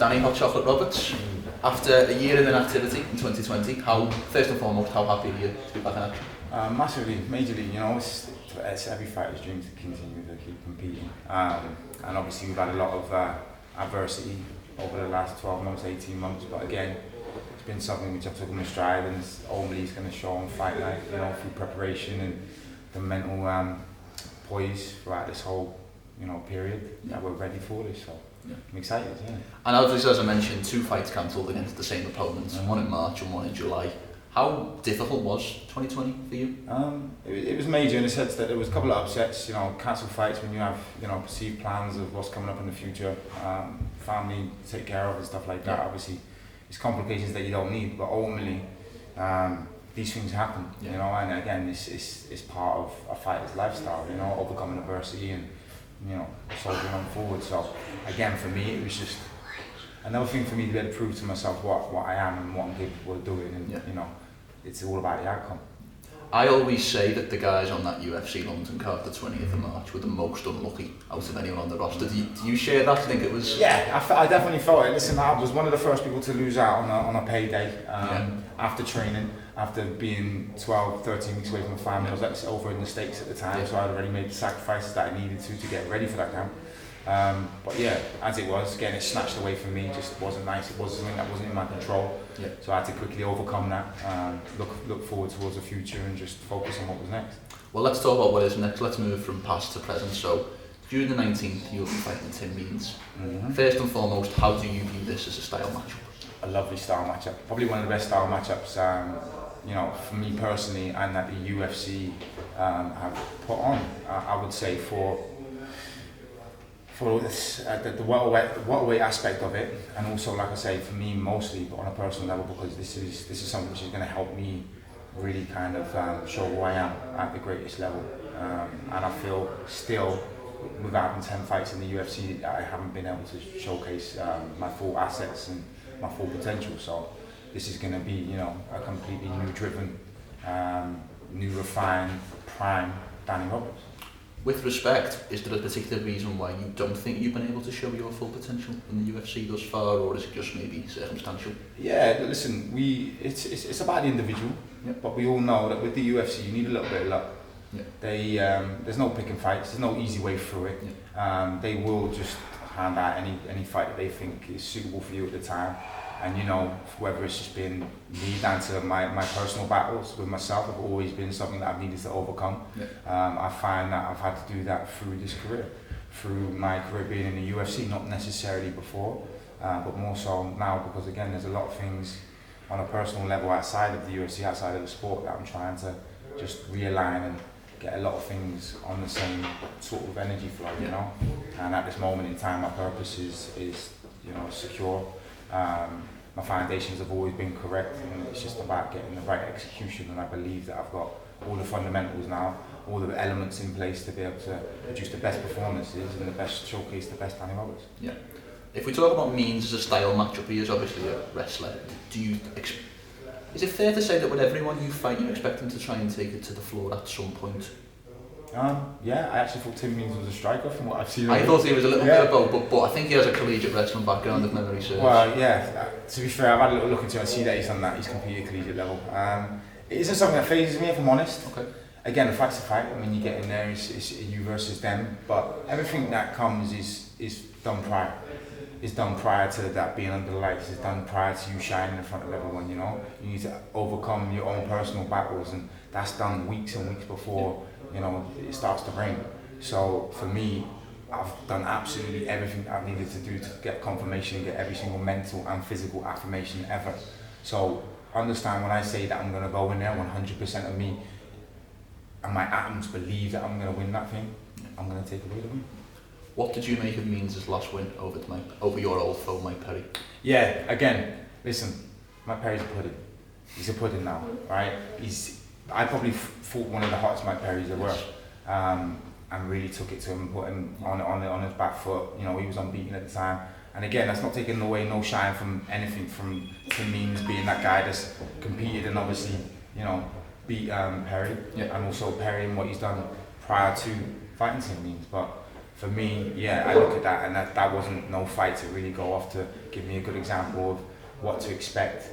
Danny Hot Chocolate Roberts, after a year in inactivity in 2020, first and foremost, how happy are you to be back in action? Massively, majorly, it's every fighter's dream to continue to keep competing. And obviously we've had a lot of adversity over the last 12 months, 18 months, but again, it's been something which I've taken in stride, and ultimately it's going to show on fight night, through preparation and the mental poise throughout this whole, period that we're ready for this. So I'm excited, yeah. And obviously, as I mentioned, 2 fights cancelled against the same opponents, one in March and one in July. How difficult was 2020 for you? It was major in the sense that there was a couple of upsets, cancelled fights when you have, perceived plans of what's coming up in the future, family to take care of and stuff like that. Yeah. Obviously, it's complications that you don't need, but ultimately, these things happen, and again, it's part of a fighter's lifestyle, overcoming adversity and, soldiering on forward. So again, for me, it was just another thing for me to be able to prove to myself what I am and what I'm capable of doing, and it's all about the outcome. I always say that the guys on that UFC London card, the 20th of March, were the most unlucky out of anyone on the roster. Do you share that? Do you think it was? Yeah, I definitely felt it. Listen, I was one of the first people to lose out on a payday after training, after being 12, 13 weeks away from the family. I was actually over in the States at the time, so I'd already made the sacrifices that I needed to get ready for that camp. But yeah, as it was, getting it snatched away from me just wasn't nice. It was something that wasn't in my control. Yeah. So I had to quickly overcome that, look forward towards the future and just focus on what was next. Well, let's talk about what is next. Let's move from past to present. So, June the 19th, you'll be fighting Tim Means. Mm-hmm. First and foremost, how do you view this as a style matchup? A lovely style matchup. Probably one of the best style matchups, for me personally, and that the UFC have put on. I would say for the welterweight aspect of it, and also, like I say, for me mostly, but on a personal level, because this is something which is going to help me really kind of show who I am at the greatest level. And I feel still, without having 10 fights in the UFC, I haven't been able to showcase my full assets and my full potential. So this is going to be, a completely new driven, new refined, prime Danny Roberts. With respect, is there a particular reason why you don't think you've been able to show your full potential in the UFC thus far, or is it just maybe circumstantial? Yeah, listen, it's about the individual, but we all know that with the UFC you need a little bit of luck. Yeah. There's no picking fights, there's no easy way through it. Yeah. They will just hand out any fight that they think is suitable for you at the time. And whether it's just been me down to my personal battles with myself, have always been something that I've needed to overcome. Yeah. I find that I've had to do that through this career, through my career being in the UFC, not necessarily before, but more so now, because again, there's a lot of things on a personal level outside of the UFC, outside of the sport, that I'm trying to just realign and get a lot of things on the same sort of energy flow, And at this moment in time, my purpose is secure. My foundations have always been correct, and it's just about getting the right execution, and I believe that I've got all the fundamentals now, all the elements in place to be able to produce the best performances and showcase the best Danny Roberts. Yeah. If we talk about Means as a style matchup, he is obviously a wrestler. Is it fair to say that with everyone you fight, you expect him to try and take it to the floor at some point? Yeah, I actually thought Tim Means was a striker from what I've seen. I thought he was a little bit of both, but I think he has a collegiate wrestling background, if memory serves. Well, yeah, to be fair, I've had a little look into it and see that he's done that, he's competed collegiate level. It isn't something that phases me, if I'm honest. Okay. Again, the fight's a fight, I mean, you get in there, it's you versus them, but everything that comes is done prior. It's done prior to that being under the lights, it's done prior to you shining in front of everyone, You need to overcome your own personal battles, and that's done weeks and weeks before, it starts to rain. So for me, I've done absolutely everything I've needed to do to get confirmation, get every single mental and physical affirmation ever. So understand when I say that I'm going to go in there 100% of me, and my atoms believe that I'm going to win that thing, I'm going to take away the win. What did you make of Means' last win over your old foe, Mike Perry? Yeah, again, listen, Mike Perry's a pudding. He's a pudding now, right? I probably fought one of the hottest Mike Perrys there were, and really took it to him, put him on his back foot. He was unbeaten at the time. And again, that's not taking away no shine from anything from Tim Means being that guy that's competed and obviously, beat Perry, and also Perry and what he's done prior to fighting Tim Means. But for me, yeah, I look at that, and that wasn't no fight to really go off to give me a good example of what to expect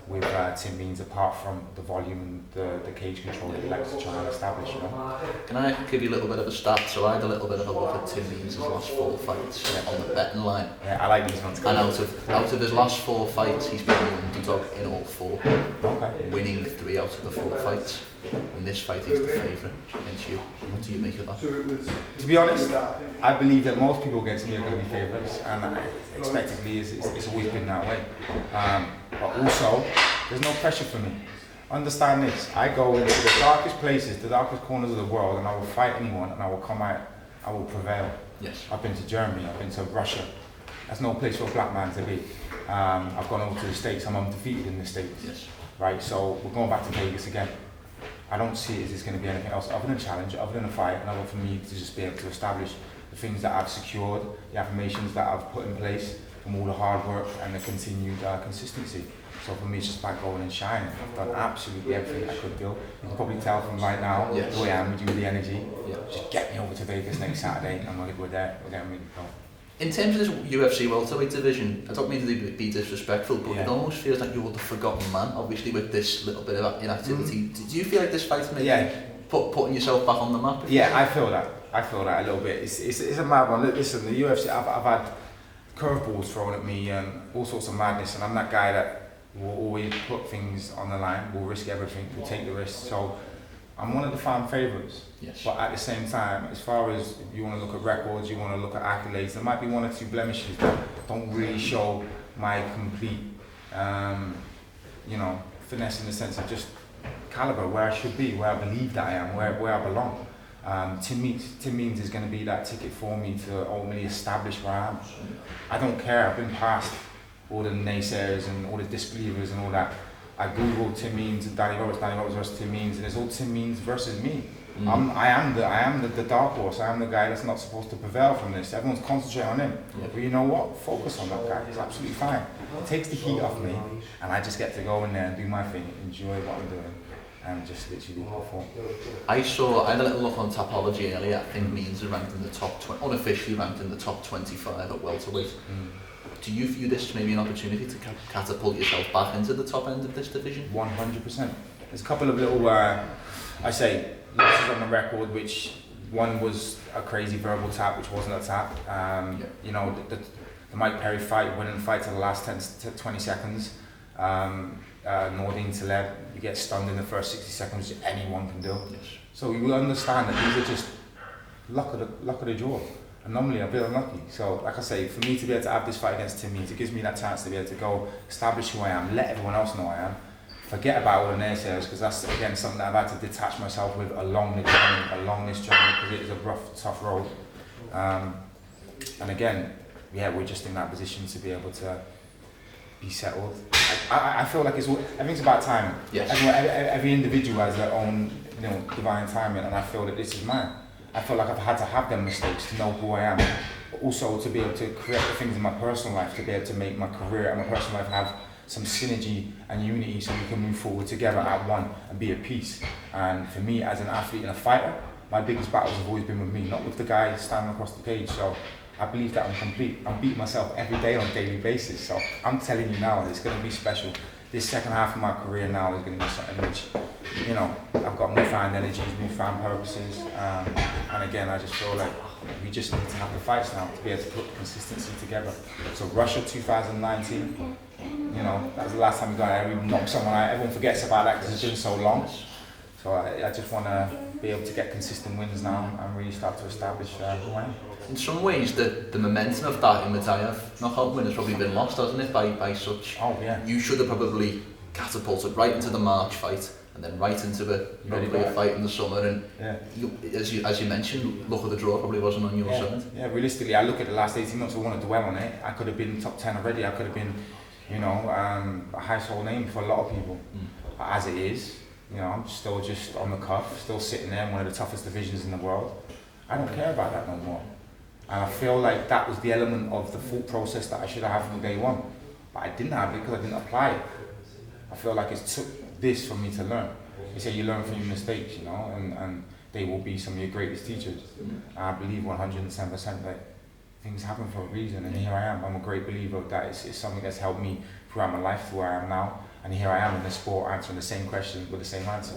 with Tim Means, apart from the volume and the cage control that he likes to try and establish, you know. Can I give you a little bit of a stat? So I had a little bit of a look at Tim Means' last 4 fights on the betting line. Yeah, I like these ones. And out of his last 4 fights, he's been the underdog in all 4, winning 3 out of the 4 fights. In this fight, he's the favourite against you. What do you make of that? To be honest, I believe that most people against me are going to be favourites, and expectedly it's always been that way. But also, there's no pressure for me. Understand this, I go into the darkest places, the darkest corners of the world, and I will fight anyone, and I will come out, I will prevail. Yes. I've been to Germany, I've been to Russia. That's no place for a black man to be. I've gone over to the States, I'm undefeated in the States. Yes. Right, so we're going back to Vegas again. I don't see it as it's going to be anything else other than a challenge, other than a fight, and other for me to just be able to establish the things that I've secured, the affirmations that I've put in place from all the hard work and the continued consistency. So for me, it's just about going and shining. I've done absolutely everything I could do. You can probably tell from right now who I am with you, the energy. Yeah. Just get me over to Vegas next Saturday, and we're there. We're getting ready to go. In terms of this UFC welterweight division, I don't mean to be disrespectful, but it almost feels like you're the forgotten man, obviously, with this little bit of inactivity. Do you feel like this fight's maybe putting yourself back on the map? Yeah, I feel that. I feel that a little bit. It's a mad one. Listen, the UFC, I've had curveballs thrown at me and all sorts of madness, and I'm that guy that will always put things on the line, will risk everything, will take the risk. So I'm one of the fan favourites. Yes. But at the same time, as far as you want to look at records, you want to look at accolades, there might be 1 or 2 blemishes that don't really show my complete, finesse in the sense of just calibre, where I should be, where I believe that I am, where I belong. Tim Means is going to be that ticket for me to ultimately establish where I am. I don't care, I've been past all the naysayers and all the disbelievers and all that. I googled Tim Means and Danny Roberts versus Tim Means, and it's all Tim Means versus me. I am the dark horse. I am the guy that's not supposed to prevail from this. Everyone's concentrating on him. Yeah. But you know what? Focus on that guy. He's absolutely fine. It takes the heat off me, and I just get to go in there and do my thing, enjoy what I'm doing, and just literally perform. I had a little look on Tapology earlier. I think Means are ranked in the top 20, unofficially ranked in the top 25 at welterweight. Do you view this as maybe an opportunity to catapult yourself back into the top end of this division? 100%. There's a couple of little, losses on the record, which one was a crazy verbal tap, which wasn't a tap. The Mike Perry fight, winning the fight to the last 10 to 20 seconds. Nordine Taleb, you get stunned in the first 60 seconds, which anyone can do. Yes. So you understand that these are just luck of the draw. And normally I've been unlucky. So like I say, for me to be able to have this fight against Tim Means, it gives me that chance to be able to go establish who I am, let everyone else know I am. Forget about all the naysayers, because that's again something that I've had to detach myself with along this journey, because it is a rough, tough road. And again, we're just in that position to be able to be settled. I feel like everything's about timing. Yes. Every individual has their own, divine timing, and I feel that this is mine. I feel like I've had to have them mistakes to know who I am, but also to be able to create the things in my personal life, to be able to make my career and my personal life have some synergy and unity, so we can move forward together at one and be at peace. And for me, as an athlete and a fighter, my biggest battles have always been with me, not with the guy standing across the cage. So I believe that I'm complete. I'm beating myself every day on a daily basis. So I'm telling you now, it's going to be special. This second half of my career now is going to be something which, I've got newfound energies, newfound purposes. And again, I just feel like we just need to have the fights now to be able to put consistency together. So Russia 2019, that was the last time we got it. We knocked someone out. Everyone forgets about that because it's been so long. So I just want to be able to get consistent wins now and really start to establish who I am. In some ways, the momentum of that Imadaev knockout win has probably been lost, hasn't it, by such... Oh, yeah. You should have probably catapulted right into the March fight, and then right into probably a fight in the summer, and as you mentioned, luck of the draw probably wasn't on your side. Yeah, realistically, I look at the last 18 months, I want to dwell on it. I could have been top 10 already, I could have been, a household name for a lot of people. But as it is, I'm still just on the cuff, still sitting there in one of the toughest divisions in the world. I don't care about that no more. And I feel like that was the element of the thought process that I should have had from day one. But I didn't have it because I didn't apply it. I feel like it took this for me to learn. You say you learn from your mistakes, and they will be some of your greatest teachers. I believe 110% that things happen for a reason, and here I am. I'm a great believer that it's something that's helped me throughout my life to where I am now, and here I am in the sport answering the same question with the same answer.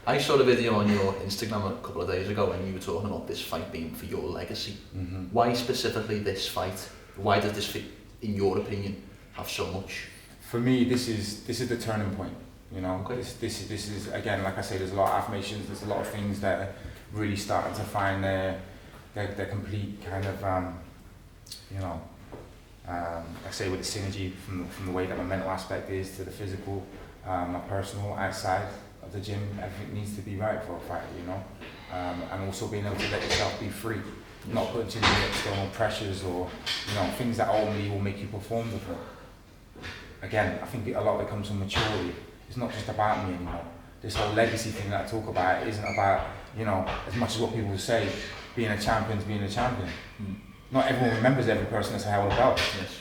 I saw a video on your Instagram a couple of days ago and you were talking about this fight being for your legacy. Why specifically this fight? Why does this fight, in your opinion, have so much? For me, this is the turning point. You know, this is again, like I say, there's a lot of affirmations, there's a lot of things that are really starting to find their complete kind of, I say with the synergy from the way that my mental aspect is to the physical, my personal outside of the gym, everything needs to be right for a fighter, you know, and also being able to let yourself be free, not putting too many external pressures or, you know, things that ultimately will make you perform different. Again, I think a lot of it comes from maturity. It's not just about me anymore. This whole legacy thing that I talk about isn't about, you know, as much as what people say, being a champion's being a champion. Not everyone remembers every person that's held a belt,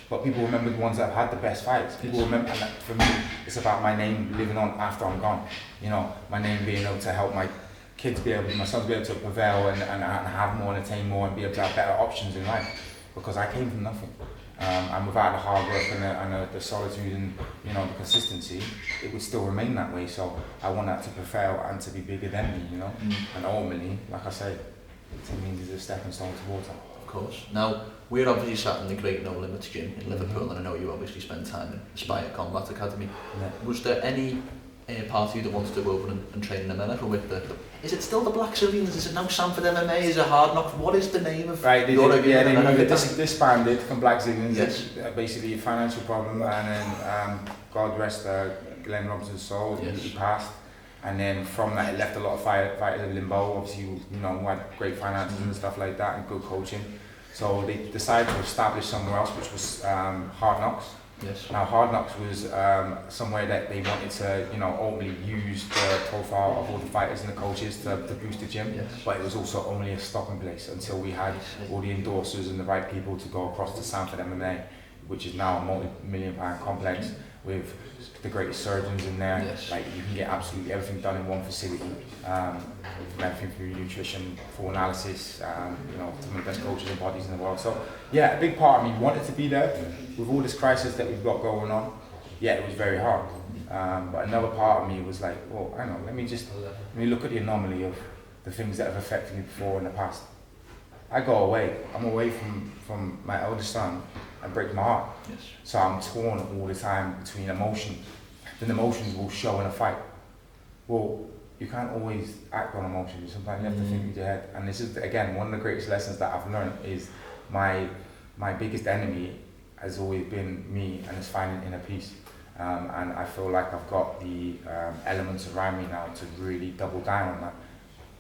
but people remember the ones that have had the best fights. People remember, and for me, it's about my name living on after I'm gone. You know, my name being able to help my kids my sons be able to prevail and have more and attain more and be able to have better options in life. Because I came from nothing. And without the hard work and the solitude and, you know, the consistency, it would still remain that way. So I want that to prevail and to be bigger than me, you know. And ultimately, like I say, it means it's a stepping stone towards that. Of course. Now, we're obviously sat in the great No Limits gym in Liverpool, and I know you obviously spend time in Aspire Combat Academy. Was there any part of you that wants to go over and train in America with is it still the Black Civilians? Is it now Sanford MMA? Is it Hard Knocks? What is the name of they disbanded from Black Civilians. Yes. Basically a financial problem, and then God rest Glenn Robinson's soul, he passed. And then from that, it left a lot of fighters in limbo. Obviously, you know, who had great finances and stuff like that, and good coaching. So they decided to establish somewhere else, which was Hard Knocks. Yes. Now, Hard Knocks was somewhere that they wanted to, you know, ultimately use the profile of all the fighters and the coaches to boost the gym. Yes. But it was also only a stopping place until we had all the endorsers and the right people to go across to Sanford MMA, which is now a multi-million-pound complex with the greatest surgeons in there. Yes. Like, you can get absolutely everything done in one facility. Everything from nutrition, full analysis, you know, some of the best coaches and bodies in the world. So yeah, a big part of me wanted to be there. With all this crisis that we've got going on, yeah, it was very hard. But another part of me was like, well, hang on, let me look at the anomaly of the things that have affected me before in the past. I go away. I'm away from my eldest son, and breaks my heart. Yes. So I'm torn all the time between emotions. Then emotions will show in a fight. Well, you can't always act on emotions. Sometimes you have to think with your head. And this is, again, one of the greatest lessons that I've learned is my biggest enemy has always been me, and it's finding inner peace. And I feel like I've got the elements around me now to really double down on that.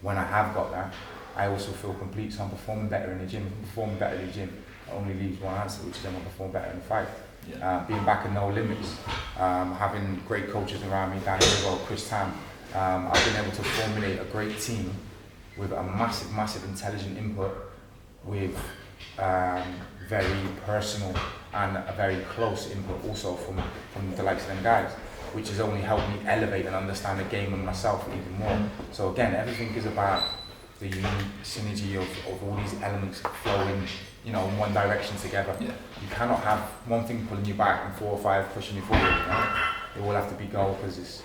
When I have got that, I also feel complete, so I'm performing better in the gym. Performing better in the gym only leaves one answer, which is I'm going to perform better in the fight. Yeah. Being back at No Limits, having great coaches around me, Danny Rigo, Chris Tam, I've been able to formulate a great team with a massive intelligent input, with very personal and a very close input also from the likes of them guys, which has only helped me elevate and understand the game and myself even more. So again, everything is about the unique synergy of all these elements flowing, you know, in one direction together. Yeah. You cannot have one thing pulling you back and 4 or 5 pushing you forward. Right? They all have to be goal, because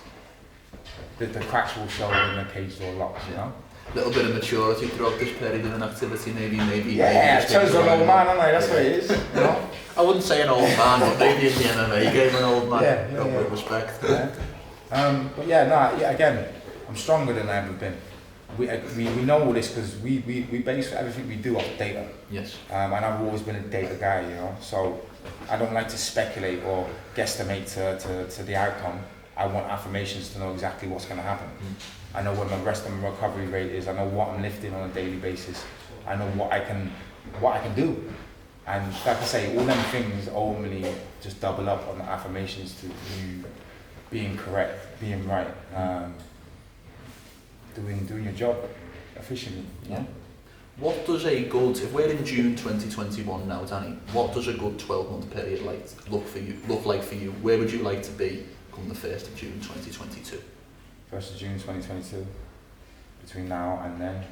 the cracks will show when the cage door locks, you know? A little bit of maturity throughout this period of an activity, maybe. Yeah, it shows an old man, aren't I? That's what it is. You know? I wouldn't say an old man, but maybe in the MMA game an old man. With respect. Yeah. But again, I'm stronger than I've ever been. We know all this because we base everything we do off data. Yes. And I've always been a data guy, you know. So I don't like to speculate or guesstimate to the outcome. I want affirmations to know exactly what's going to happen. I know what my rest and recovery rate is. I know what I'm lifting on a daily basis. I know what I can do. And like I say, all them things ultimately just double up on the affirmations to you being correct, being right, doing your job efficiently. You know? What does a good, if we're in June 2021 now, Danny, what does a good 12-month period look like for you? Where would you like to be come the 1st of June 2022? 1st of June 2022, between now and then,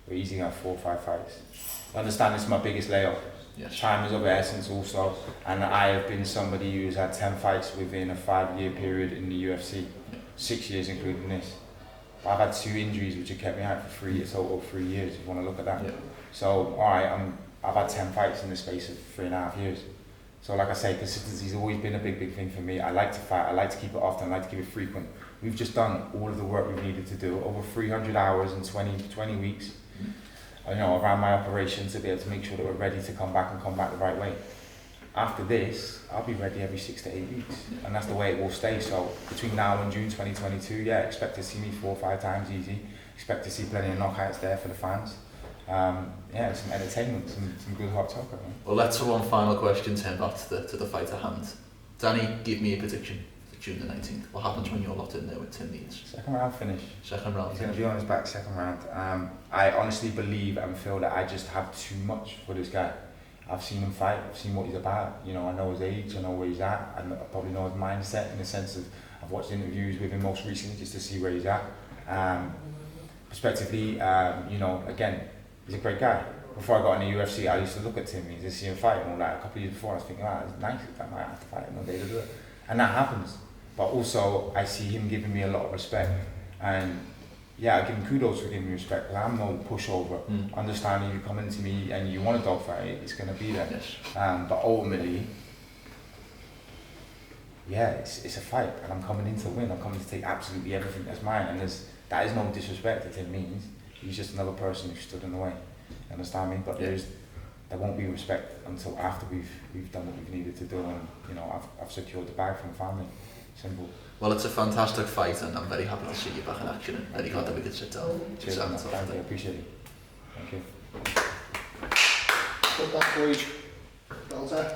we're easily have 4 or 5 fights. I understand this is my biggest layoff. Yes. Time is of the essence also, and I have been somebody who's had 10 fights within a 5-year period in the UFC, 6 years including this. But I've had 2 injuries which have kept me out for 3 years, total 3 years if you want to look at that. Yeah. So, alright, I've had 10 fights in the space of 3.5 years. So like I say, consistency's always been a big thing for me. I like to fight, I like to keep it often, I like to keep it frequent. We've just done all of the work we've needed to do, over 300 hours in 20 weeks. You know, around my operations to be able to make sure that we're ready to come back and come back the right way. After this, I'll be ready every 6 to 8 weeks, and that's the way it will stay. So between now and June 2022, yeah, expect to see me 4 or 5 times easy. Expect to see plenty of knockouts there for the fans. Yeah, some entertainment, some good hot talk. Well, let's for one final question, Tim, back to the fight at hand. Danny, give me a prediction for June the 19th. What happens when you're locked in there with Tim Needs? Second round finish. Second round. He's going to be on his back second round. I honestly believe and feel that I just have too much for this guy. I've seen him fight, I've seen what he's about. You know, I know his age, I know where he's at, and I probably know his mindset in the sense of I've watched interviews with him most recently just to see where he's at. Prospectively, you know, again, he's a great guy. Before I got in the UFC, I used to look at Tim, I see him fight and all that. A couple of years before, I was thinking, wow, it's nice, I might have to fight him one day to do it. And that happens. But also, I see him giving me a lot of respect. And yeah, I give him kudos for giving me respect, because I'm no pushover. Understanding you come into me and you want a dogfight, it's going to be there. Yes. But ultimately, yeah, it's a fight, and I'm coming in to win. I'm coming to take absolutely everything that's mine, and that is no disrespect to Tim Means. He's just another person who stood in the way. You understand me? But there won't be respect until after we've done what we've needed to do, and you know I've secured the bag from family. Simple. Well, it's a fantastic fight, and I'm very happy to see you back in action, and very glad that we could sit down. Cheers, thank you, I appreciate it. Thank you. Put that for each. Well done.